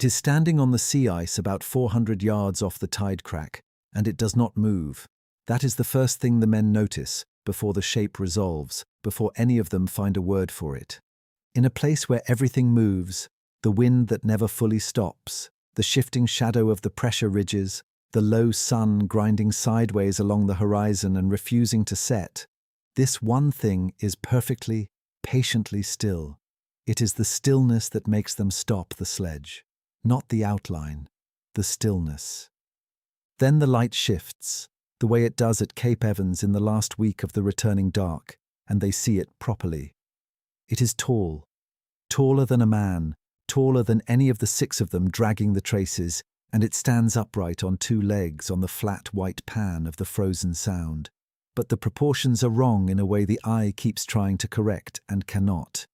It is standing on the sea ice about 400 yards off the tide crack, and it does not move. That is the first thing the men notice, before the shape resolves, before any of them find a word for it. In a place where everything moves, the wind that never fully stops, the shifting shadow of the pressure ridges, the low sun grinding sideways along the horizon and refusing to set, this one thing is perfectly, patiently still. It is the stillness that makes them stop the sledge. Not the outline, the stillness. Then the light shifts, the way it does at Cape Evans in the last week of the returning dark, and they see it properly. It is tall, taller than a man, taller than any of the 6 of them dragging the traces, and it stands upright on 2 legs on the flat white pan of the frozen sound. But the proportions are wrong in a way the eye keeps trying to correct and cannot.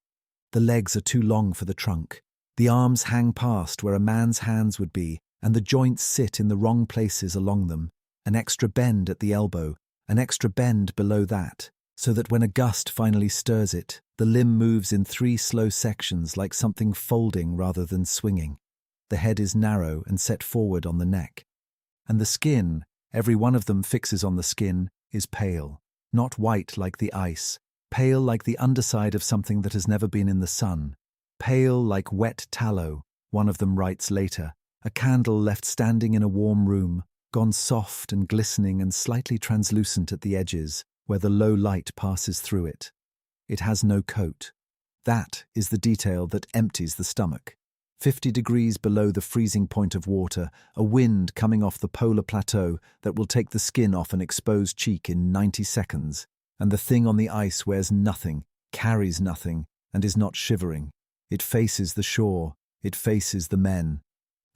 The legs are too long for the trunk. The arms hang past where a man's hands would be, and the joints sit in the wrong places along them, an extra bend at the elbow, an extra bend below that, so that when a gust finally stirs it, the limb moves in 3 slow sections like something folding rather than swinging. The head is narrow and set forward on the neck. And the skin, every one of them fixes on the skin, is pale, not white like the ice, pale like the underside of something that has never been in the sun. Pale like wet tallow, one of them writes later, a candle left standing in a warm room, gone soft and glistening and slightly translucent at the edges, where the low light passes through it. It has no coat. That is the detail that empties the stomach. 50 degrees below the freezing point of water, a wind coming off the polar plateau that will take the skin off an exposed cheek in 90 seconds, and the thing on the ice wears nothing, carries nothing, and is not shivering. It faces the shore, it faces the men.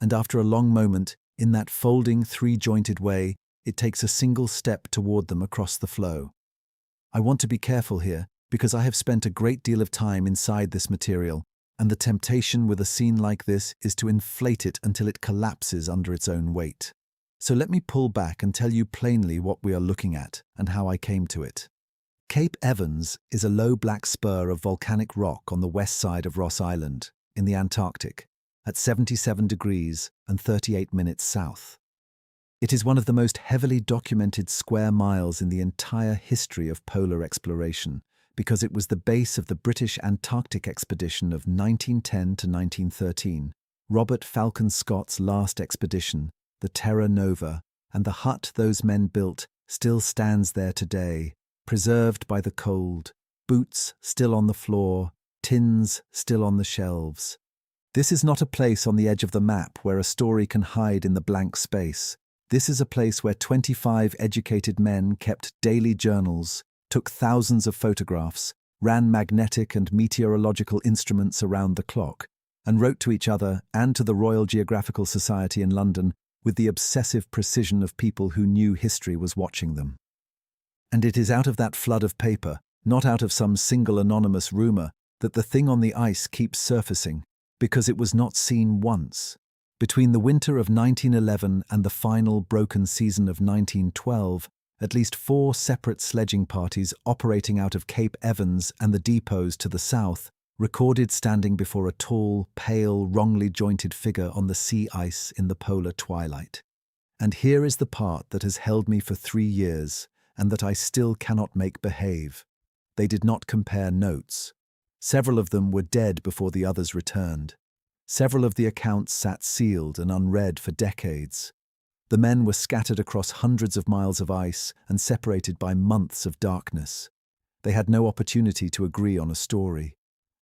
And after a long moment, in that folding 3-jointed way, it takes a single step toward them across the floe. I want to be careful here, because I have spent a great deal of time inside this material, and the temptation with a scene like this is to inflate it until it collapses under its own weight. So let me pull back and tell you plainly what we are looking at and how I came to it. Cape Evans is a low black spur of volcanic rock on the west side of Ross Island, in the Antarctic, at 77 degrees and 38 minutes south. It is one of the most heavily documented square miles in the entire history of polar exploration, because it was the base of the British Antarctic expedition of 1910 to 1913, Robert Falcon Scott's last expedition, the Terra, and the hut those men built still stands there today, preserved by the cold, boots still on the floor, tins still on the shelves. This is not a place on the edge of the map where a story can hide in the blank space. This is a place where 25 educated men kept daily journals, took thousands of photographs, ran magnetic and meteorological instruments around the clock, and wrote to each other and to the Royal Geographical Society in London with the obsessive precision of people who knew history was watching them. And it is out of that flood of paper, not out of some single anonymous rumour, that the thing on the ice keeps surfacing, because it was not seen once. Between the winter of 1911 and the final broken season of 1912, at least 4 separate sledging parties operating out of Cape Evans and the depots to the south recorded standing before a tall, pale, wrongly jointed figure on the sea ice in the polar twilight. And here is the part that has held me for 3 years, and that I still cannot make behave. They did not compare notes. Several of them were dead before the others returned. Several of the accounts sat sealed and unread for decades. The men were scattered across hundreds of miles of ice and separated by months of darkness. They had no opportunity to agree on a story.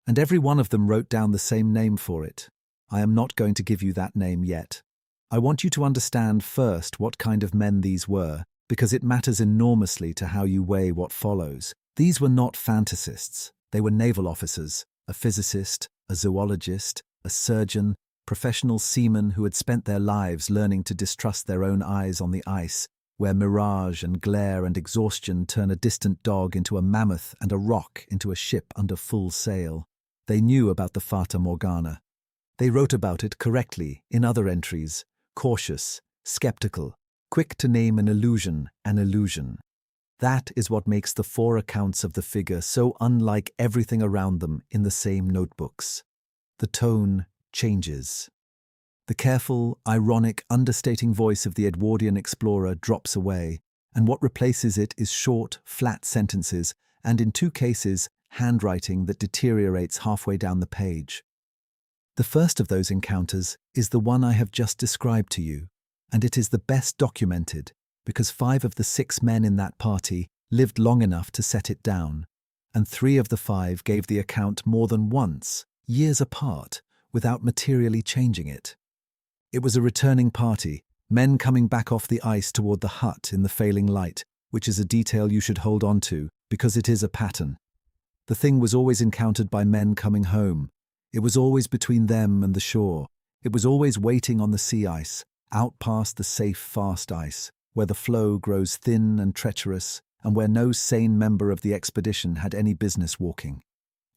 And every one of them wrote down the same name for it. I am not going to give you that name yet. I want you to understand first what kind of men these were, because it matters enormously to how you weigh what follows. These were not fantasists. They were naval officers, a physicist, a zoologist, a surgeon, professional seamen who had spent their lives learning to distrust their own eyes on the ice, where mirage and glare and exhaustion turn a distant dog into a mammoth and a rock into a ship under full sail. They knew about the Fata Morgana. They wrote about it correctly in other entries, cautious, skeptical, quick to name an illusion an illusion. That is what makes the 4 accounts of the figure so unlike everything around them in the same notebooks. The tone changes. The careful, ironic, understating voice of the Edwardian explorer drops away, and what replaces it is short, flat sentences, and in 2 cases, handwriting that deteriorates halfway down the page. The first of those encounters is the one I have just described to you, and it is the best documented because 5 of the 6 men in that party lived long enough to set it down, and 3 of the 5 gave the account more than once, years apart, without materially changing it. It was a returning party, men coming back off the ice toward the hut in the failing light, which is a detail you should hold on to, because it is a pattern. The thing was always encountered by men coming home. It was always between them and the shore. It was always waiting on the sea ice, out past the safe, fast ice, where the floe grows thin and treacherous, and where no sane member of the expedition had any business walking.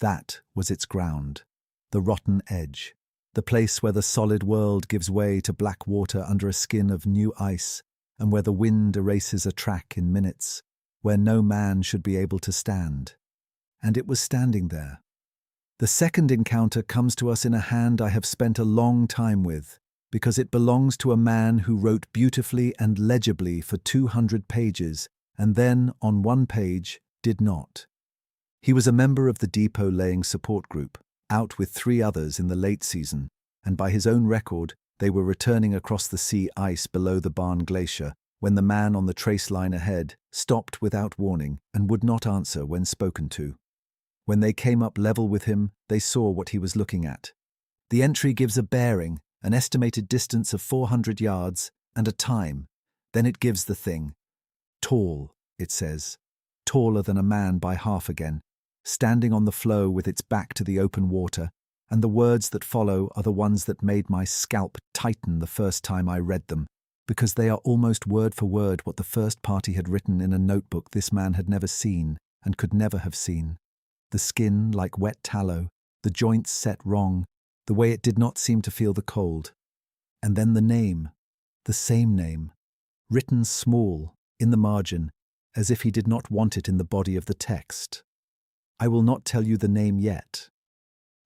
That was its ground, the rotten edge, the place where the solid world gives way to black water under a skin of new ice, and where the wind erases a track in minutes, where no man should be able to stand. And it was standing there. The second encounter comes to us in a hand I have spent a long time with, because it belongs to a man who wrote beautifully and legibly for 200 pages, and then, on 1 page, did not. He was a member of the depot-laying support group, out with 3 others in the late season, and by his own record, they were returning across the sea ice below the Barne Glacier when the man on the trace line ahead stopped without warning and would not answer when spoken to. When they came up level with him, they saw what he was looking at. The entry gives a bearing, an estimated distance of 400 yards, and a time. Then it gives the thing. Tall, it says. Taller than a man by half again, standing on the floe with its back to the open water, and the words that follow are the ones that made my scalp tighten the first time I read them, because they are almost word for word what the first party had written in a notebook this man had never seen and could never have seen. The skin like wet tallow, the joints set wrong, the way it did not seem to feel the cold. And then the name, the same name, written small, in the margin, as if he did not want it in the body of the text. I will not tell you the name yet.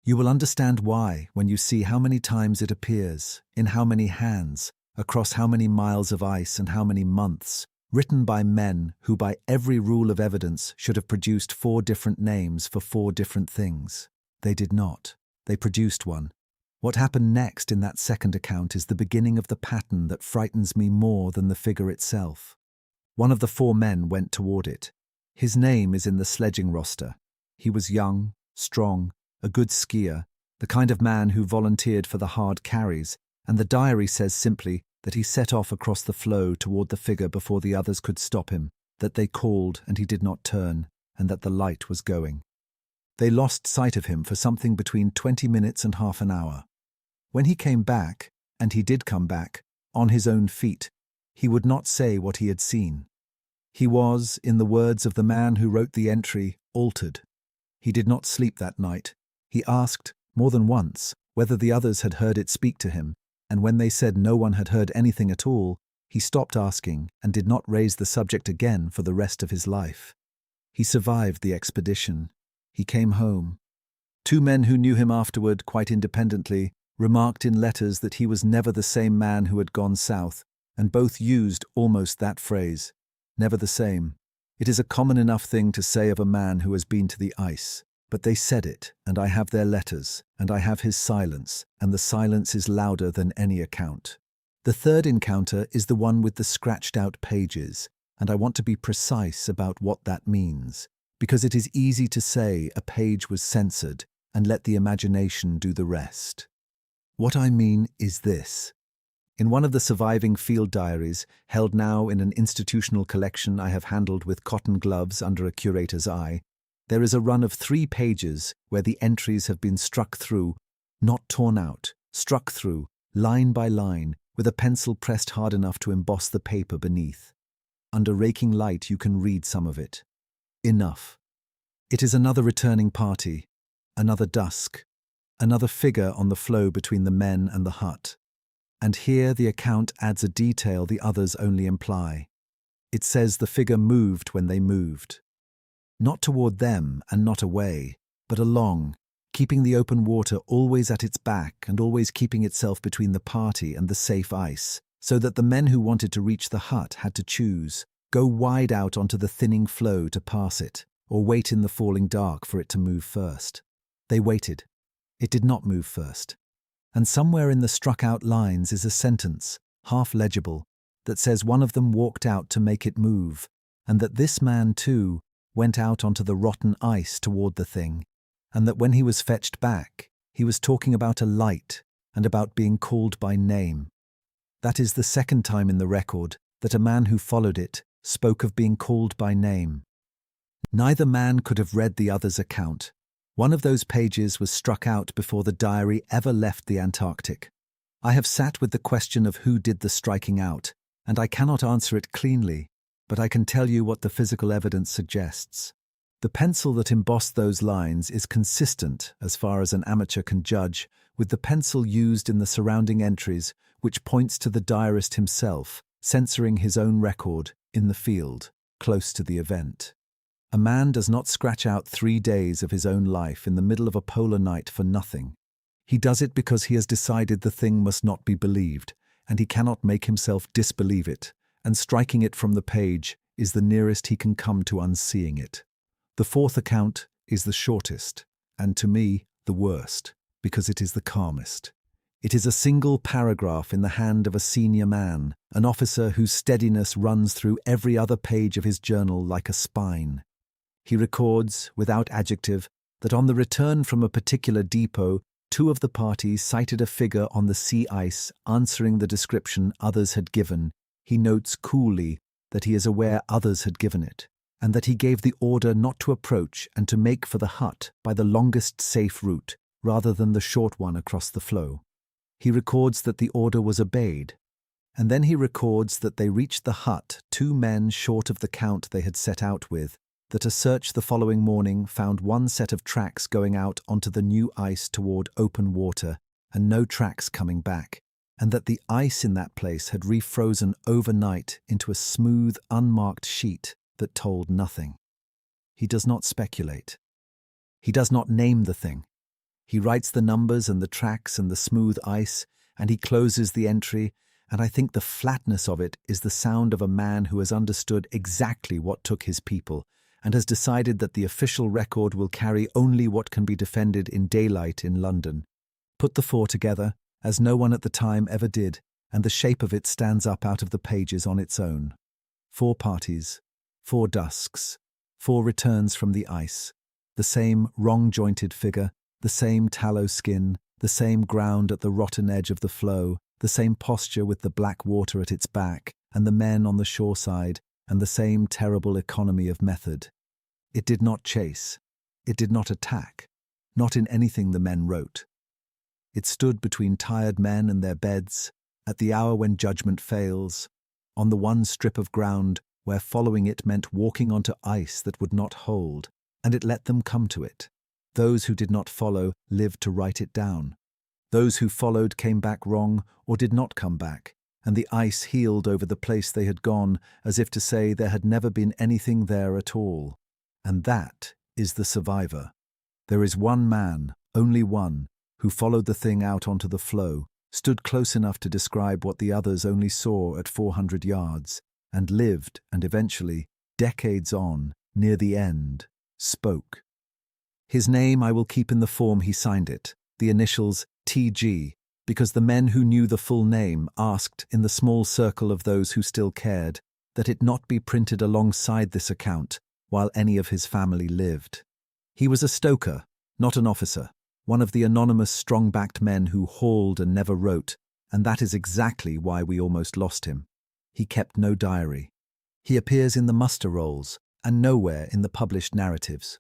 You will understand why when you see how many times it appears, in how many hands, across how many miles of ice and how many months, written by men who by every rule of evidence should have produced 4 different names for 4 different things. They did not. They produced one. What happened next in that second account is the beginning of the pattern that frightens me more than the figure itself. One of the 4 men went toward it. His name is in the sledging roster. He was young, strong, a good skier, the kind of man who volunteered for the hard carries, and the diary says simply that he set off across the floe toward the figure before the others could stop him, that they called and he did not turn, and that the light was going. They lost sight of him for something between 20 minutes and half an hour. When he came back, and he did come back, on his own feet, he would not say what he had seen. He was, in the words of the man who wrote the entry, altered. He did not sleep that night. He asked, more than once, whether the others had heard it speak to him, and when they said no one had heard anything at all, he stopped asking and did not raise the subject again for the rest of his life. He survived the expedition. He came home. 2 men who knew him afterward, quite independently, remarked in letters that he was never the same man who had gone south, and both used almost that phrase, never the same. It is a common enough thing to say of a man who has been to the ice, but they said it, and I have their letters, and I have his silence, and the silence is louder than any account. The third encounter is the one with the scratched-out pages, and I want to be precise about what that means, because it is easy to say a page was censored and let the imagination do the rest. What I mean is this. In one of the surviving field diaries, held now in an institutional collection I have handled with cotton gloves under a curator's eye, there is a run of 3 pages where the entries have been struck through, not torn out, struck through, line by line, with a pencil pressed hard enough to emboss the paper beneath. Under raking light you can read some of it. Enough. It is another returning party, another dusk, another figure on the floe between the men and the hut. And here the account adds a detail the others only imply. It says the figure moved when they moved. Not toward them and not away, but along, keeping the open water always at its back and always keeping itself between the party and the safe ice, so that the men who wanted to reach the hut had to choose, go wide out onto the thinning floe to pass it, or wait in the falling dark for it to move first. They waited. It did not move first. And somewhere in the struck-out lines is a sentence, half legible, that says one of them walked out to make it move, and that this man, too, went out onto the rotten ice toward the thing, and that when he was fetched back, he was talking about a light and about being called by name. That is the second time in the record that a man who followed it spoke of being called by name. Neither man could have read the other's account. One of those pages was struck out before the diary ever left the Antarctic. I have sat with the question of who did the striking out, and I cannot answer it cleanly, but I can tell you what the physical evidence suggests. The pencil that embossed those lines is consistent, as far as an amateur can judge, with the pencil used in the surrounding entries, which points to the diarist himself, censoring his own record, in the field, close to the event. A man does not scratch out 3 days of his own life in the middle of a polar night for nothing. He does it because he has decided the thing must not be believed, and he cannot make himself disbelieve it, and striking it from the page is the nearest he can come to unseeing it. The fourth account is the shortest, and to me, the worst, because it is the calmest. It is a single paragraph in the hand of a senior man, an officer whose steadiness runs through every other page of his journal like a spine. He records, without adjective, that on the return from a particular depot, 2 of the parties sighted a figure on the sea ice answering the description others had given. He notes coolly that he is aware others had given it, and that he gave the order not to approach and to make for the hut by the longest safe route, rather than the short one across the floe. He records that the order was obeyed, and then he records that they reached the hut 2 men short of the count they had set out with, that a search the following morning found 1 set of tracks going out onto the new ice toward open water, and no tracks coming back, and that the ice in that place had refrozen overnight into a smooth, unmarked sheet that told nothing. He does not speculate. He does not name the thing. He writes the numbers and the tracks and the smooth ice, and he closes the entry, and I think the flatness of it is the sound of a man who has understood exactly what took his people, and has decided that the official record will carry only what can be defended in daylight in London. Put the 4 together, as no one at the time ever did, and the shape of it stands up out of the pages on its own. 4 parties, 4 dusks, 4 returns from the ice, the same wrong-jointed figure, the same tallow skin, the same ground at the rotten edge of the floe, the same posture with the black water at its back, and the men on the shore side, and the same terrible economy of method. It did not chase. It did not attack. Not in anything the men wrote. It stood between tired men and their beds, at the hour when judgment fails, on the one strip of ground where following it meant walking onto ice that would not hold, and it let them come to it. Those who did not follow lived to write it down. Those who followed came back wrong or did not come back, and the ice healed over the place they had gone, as if to say there had never been anything there at all. And that is the survivor. There is one man, only one, who followed the thing out onto the floe, stood close enough to describe what the others only saw at 400 yards, and lived, and eventually, decades on, near the end, spoke. His name I will keep in the form he signed it, the initials T.G., because the men who knew the full name asked, in the small circle of those who still cared, that it not be printed alongside this account while any of his family lived. He was a stoker, not an officer, one of the anonymous strong-backed men who hauled and never wrote, and that is exactly why we almost lost him. He kept no diary. He appears in the muster rolls, and nowhere in the published narratives.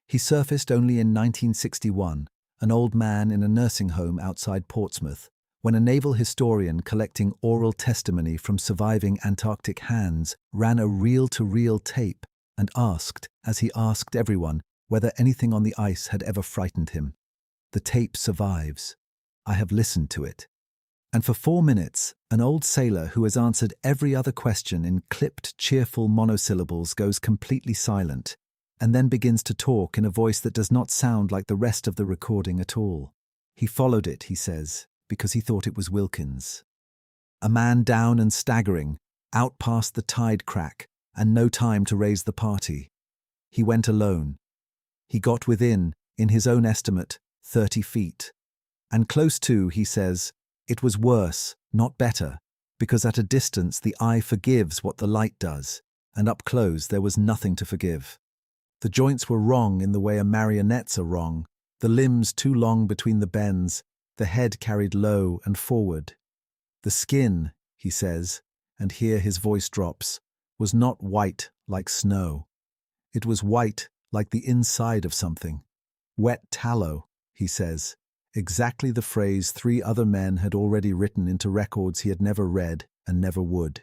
He surfaced only in 1961, an old man in a nursing home outside Portsmouth, when a naval historian collecting oral testimony from surviving Antarctic hands ran a reel-to-reel tape and asked, as he asked everyone, whether anything on the ice had ever frightened him. The tape survives. I have listened to it. And for 4 minutes, an old sailor who has answered every other question in clipped, cheerful monosyllables goes completely silent. and then begins to talk in a voice that does not sound like the rest of the recording at all. He followed it, he says, because he thought it was Wilkins. A man down and staggering, out past the tide crack, and no time to raise the party. He went alone. He got within, in his own estimate, 30 feet. And close to, he says, it was worse, not better, because at a distance the eye forgives what the light does, and up close there was nothing to forgive. The joints were wrong in the way a marionette's are wrong, the limbs too long between the bends, the head carried low and forward. The skin, he says, and here his voice drops, was not white like snow. It was white like the inside of something. Wet tallow, he says, exactly the phrase 3 other men had already written into records he had never read and never would.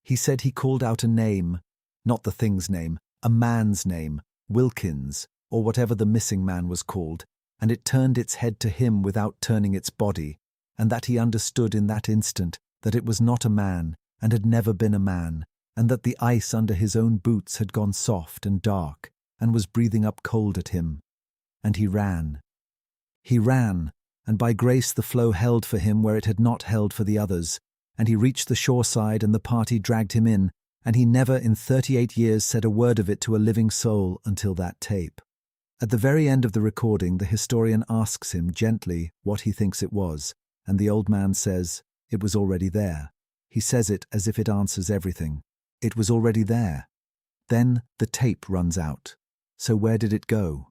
He said he called out a name, not the thing's name, a man's name, Wilkins, or whatever the missing man was called, and it turned its head to him without turning its body, and that he understood in that instant that it was not a man and had never been a man, and that the ice under his own boots had gone soft and dark and was breathing up cold at him. And he ran. He ran, and by grace the flow held for him where it had not held for the others, and he reached the shoreside and the party dragged him in, and he never in 38 years said a word of it to a living soul until that tape. At the very end of the recording, the historian asks him gently what he thinks it was, and the old man says, it was already there. He says it as if it answers everything. It was already there. Then the tape runs out. So where did it go?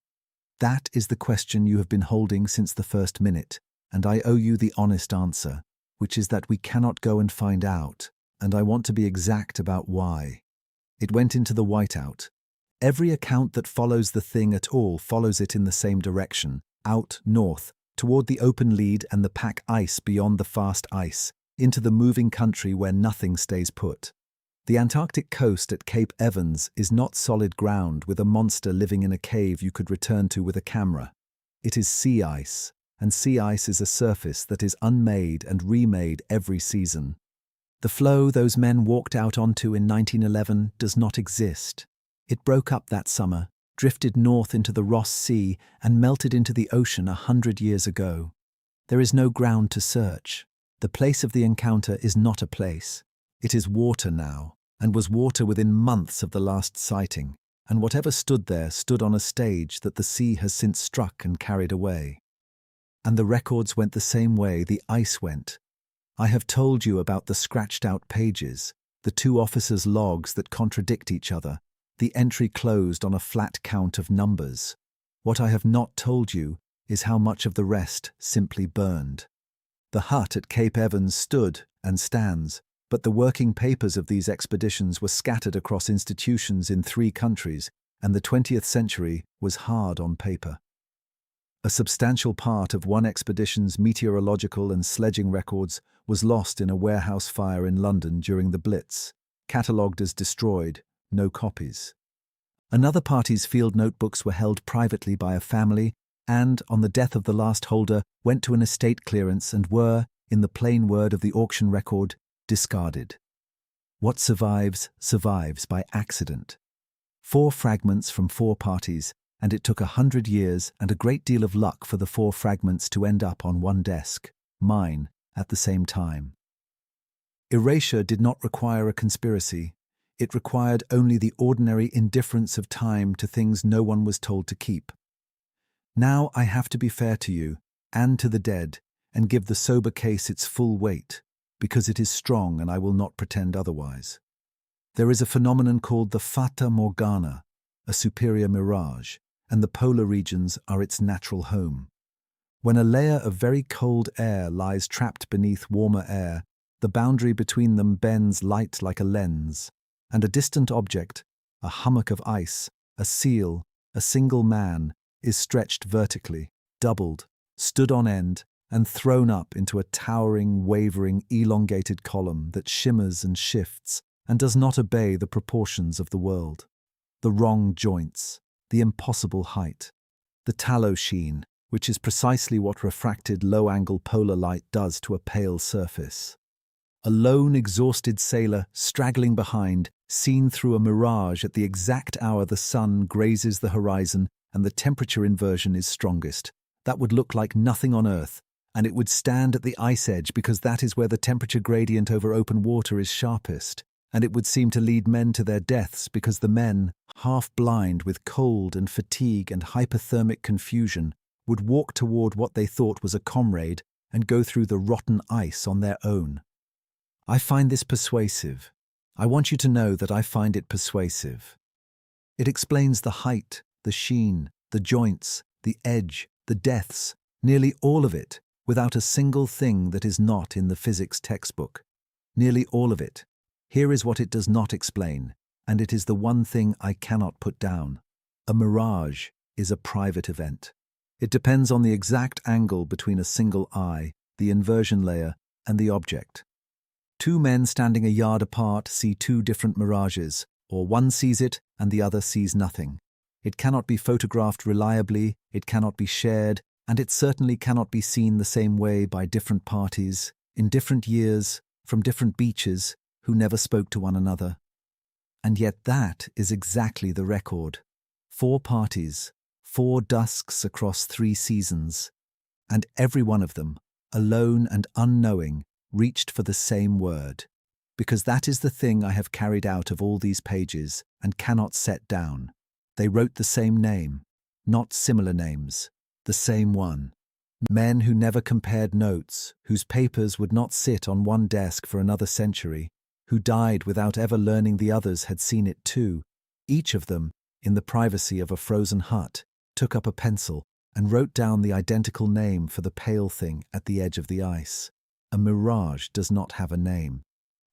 That is the question you have been holding since the first minute, and I owe you the honest answer, which is that we cannot go and find out, and I want to be exact about why. It went into the whiteout. Every account that follows the thing at all follows it in the same direction, out north, toward the open lead and the pack ice beyond the fast ice, into the moving country where nothing stays put. The Antarctic coast at Cape Evans is not solid ground with a monster living in a cave you could return to with a camera. It is sea ice, and sea ice is a surface that is unmade and remade every season. The floe those men walked out onto in 1911 does not exist. It broke up that summer, drifted north into the Ross Sea, and melted into the ocean 100 years ago. There is no ground to search. The place of the encounter is not a place. It is water now, and was water within months of the last sighting, and whatever stood there stood on a stage that the sea has since struck and carried away. And the records went the same way the ice went. I have told you about the scratched-out pages, the 2 officers' logs that contradict each other, the entry closed on a flat count of numbers. What I have not told you is how much of the rest simply burned. The hut at Cape Evans stood and stands, but the working papers of these expeditions were scattered across institutions in 3 countries, and the 20th century was hard on paper. A substantial part of one expedition's meteorological and sledging records was lost in a warehouse fire in London during the Blitz, catalogued as destroyed, no copies. Another party's field notebooks were held privately by a family and, on the death of the last holder, went to an estate clearance and were, in the plain word of the auction record, discarded. What survives, survives by accident. 4 fragments from 4 parties, and it took 100 years and a great deal of luck for the 4 fragments to end up on one desk, mine, at the same time. Erasure did not require a conspiracy. It required only the ordinary indifference of time to things no one was told to keep. Now I have to be fair to you, and to the dead, and give the sober case its full weight, because it is strong and I will not pretend otherwise. There is a phenomenon called the Fata Morgana, a superior mirage, and the polar regions are its natural home. When a layer of very cold air lies trapped beneath warmer air, the boundary between them bends light like a lens, and a distant object, a hummock of ice, a seal, a single man, is stretched vertically, doubled, stood on end, and thrown up into a towering, wavering, elongated column that shimmers and shifts and does not obey the proportions of the world. The wrong joints, the impossible height, the tallow sheen, which is precisely what refracted low-angle polar light does to a pale surface. A lone, exhausted sailor, straggling behind, seen through a mirage at the exact hour the sun grazes the horizon and the temperature inversion is strongest. That would look like nothing on Earth, and it would stand at the ice edge because that is where the temperature gradient over open water is sharpest, and it would seem to lead men to their deaths because the men, half blind with cold and fatigue and hypothermic confusion, would walk toward what they thought was a comrade and go through the rotten ice on their own. I find this persuasive. I want you to know that I find it persuasive. It explains the height, the sheen, the joints, the edge, the depths, nearly all of it, without a single thing that is not in the physics textbook. Nearly all of it. Here is what it does not explain, and it is the one thing I cannot put down. A mirage is a private event. It depends on the exact angle between a single eye, the inversion layer, and the object. Two men standing a yard apart see two different mirages, or one sees it and the other sees nothing. It cannot be photographed reliably, it cannot be shared, and it certainly cannot be seen the same way by different parties, in different years, from different beaches, who never spoke to one another. And yet that is exactly the record. 4 parties, 4 dusks across 3 seasons, and every one of them, alone and unknowing, reached for the same word, because that is the thing I have carried out of all these pages and cannot set down. They wrote the same name, not similar names, the same one. Men who never compared notes, whose papers would not sit on one desk for another century, who died without ever learning the others had seen it too, each of them, in the privacy of a frozen hut, took up a pencil and wrote down the identical name for the pale thing at the edge of the ice. A mirage does not have a name.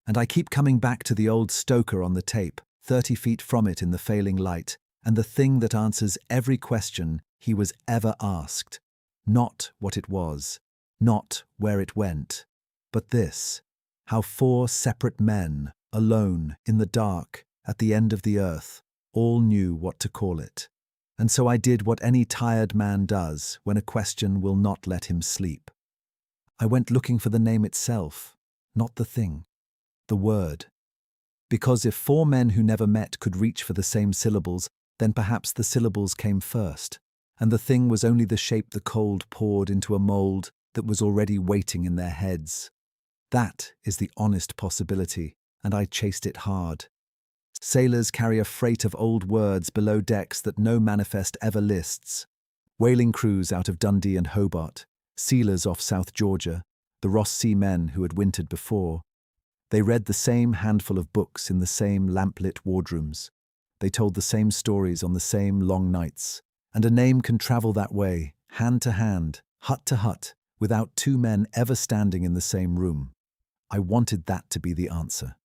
And I keep coming back to the old stoker on the tape, 30 feet from it in the failing light, and the thing that answers every question he was ever asked. Not what it was, not where it went, but this: how 4 separate men, alone, in the dark, at the end of the earth, all knew what to call it. And so I did what any tired man does when a question will not let him sleep. I went looking for the name itself, not the thing, the word. Because if 4 men who never met could reach for the same syllables, then perhaps the syllables came first, and the thing was only the shape the cold poured into a mold that was already waiting in their heads. That is the honest possibility, and I chased it hard. Sailors carry a freight of old words below decks that no manifest ever lists. Whaling crews out of Dundee and Hobart, sealers off South Georgia, the Ross Sea men who had wintered before. They read the same handful of books in the same lamplit wardrooms. They told the same stories on the same long nights. And a name can travel that way, hand to hand, hut to hut, without 2 men ever standing in the same room. I wanted that to be the answer.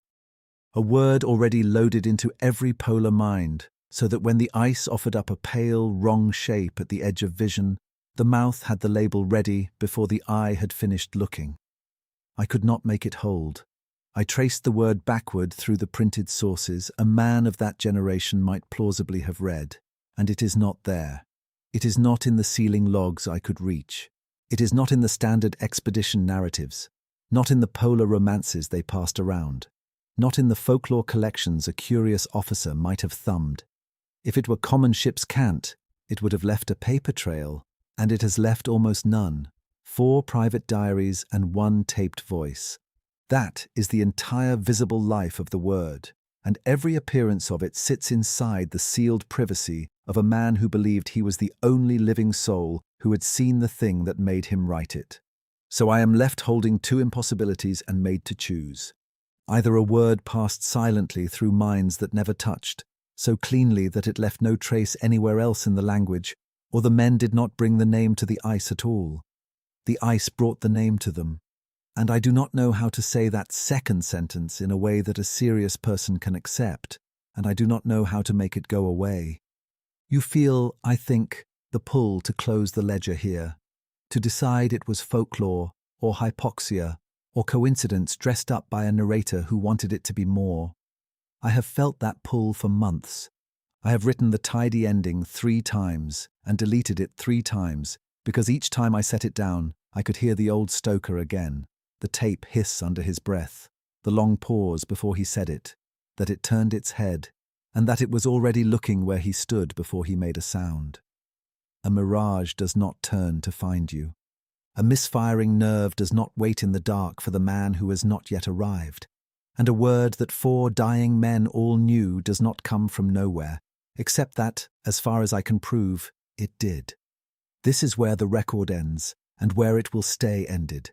A word already loaded into every polar mind, so that when the ice offered up a pale, wrong shape at the edge of vision, the mouth had the label ready before the eye had finished looking. I could not make it hold. I traced the word backward through the printed sources a man of that generation might plausibly have read, and it is not there. It is not in the sealing logs I could reach. It is not in the standard expedition narratives, not in the polar romances they passed around, not in the folklore collections a curious officer might have thumbed. If it were common ship's cant, it would have left a paper trail, and it has left almost none. 4 private diaries and 1 taped voice. That is the entire visible life of the word, and every appearance of it sits inside the sealed privacy of a man who believed he was the only living soul who had seen the thing that made him write it. So I am left holding 2 impossibilities and made to choose. Either a word passed silently through minds that never touched, so cleanly that it left no trace anywhere else in the language, or the men did not bring the name to the ice at all. The ice brought the name to them, and I do not know how to say that second sentence in a way that a serious person can accept, and I do not know how to make it go away. You feel, I think, the pull to close the ledger here, to decide it was folklore, or hypoxia, or coincidence dressed up by a narrator who wanted it to be more. I have felt that pull for months. I have written the tidy ending 3 times and deleted it 3 times, because each time I set it down, I could hear the old stoker again, the tape hiss under his breath, the long pause before he said it. that it turned its head, and that it was already looking where he stood before he made a sound. A mirage does not turn to find you. A misfiring nerve does not wait in the dark for the man who has not yet arrived. And a word that 4 dying men all knew does not come from nowhere, except that, as far as I can prove, it did. This is where the record ends, and where it will stay ended.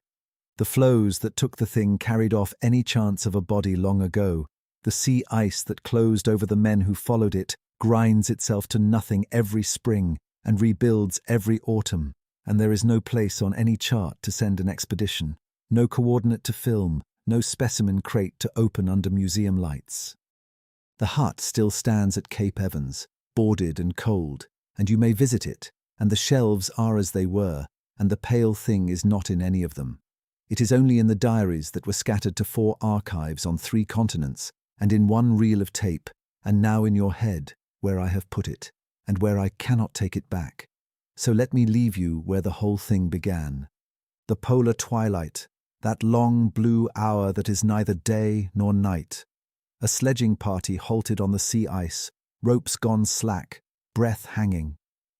The floes that took the thing carried off any chance of a body long ago. The sea ice that closed over the men who followed it grinds itself to nothing every spring and rebuilds every autumn, and there is no place on any chart to send an expedition, no coordinate to film, no specimen crate to open under museum lights. The hut still stands at Cape Evans, boarded and cold, and you may visit it, and the shelves are as they were, and the pale thing is not in any of them. It is only in the diaries that were scattered to 4 archives on 3 continents, and in 1 reel of tape, and now in your head, where I have put it, and where I cannot take it back. So let me leave you where the whole thing began. The polar twilight, that long blue hour that is neither day nor night. A sledging party halted on the sea ice, ropes gone slack, breath hanging.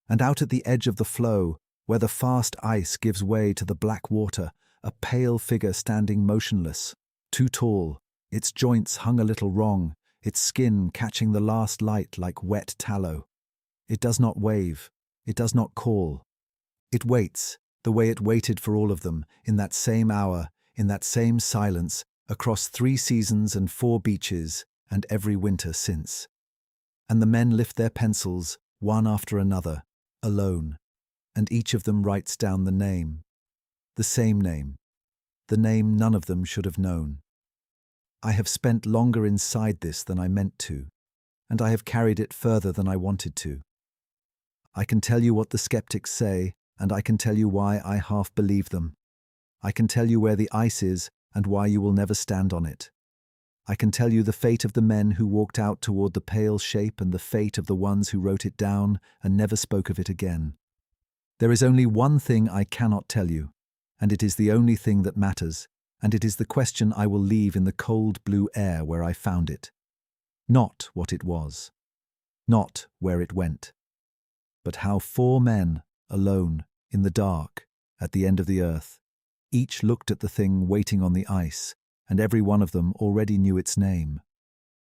And out at the edge of the floe, where the fast ice gives way to the black water, a pale figure standing motionless, too tall, its joints hung a little wrong, its skin catching the last light like wet tallow. It does not wave, it does not call. It waits, the way it waited for all of them, in that same hour, in that same silence, across 3 seasons and 4 beaches, and every winter since. And the men lift their pencils, one after another, alone, and each of them writes down the same name, the name none of them should have known. I have spent longer inside this than I meant to, and I have carried it further than I wanted to. I can tell you what the skeptics say, and I can tell you why I half believe them. I can tell you where the ice is and why you will never stand on it. I can tell you the fate of the men who walked out toward the pale shape and the fate of the ones who wrote it down and never spoke of it again. There is only one thing I cannot tell you, and it is the only thing that matters, and it is the question I will leave in the cold blue air where I found it. Not what it was, not where it went, but how 4 men, alone, in the dark, at the end of the earth, each looked at the thing waiting on the ice, and every one of them already knew its name.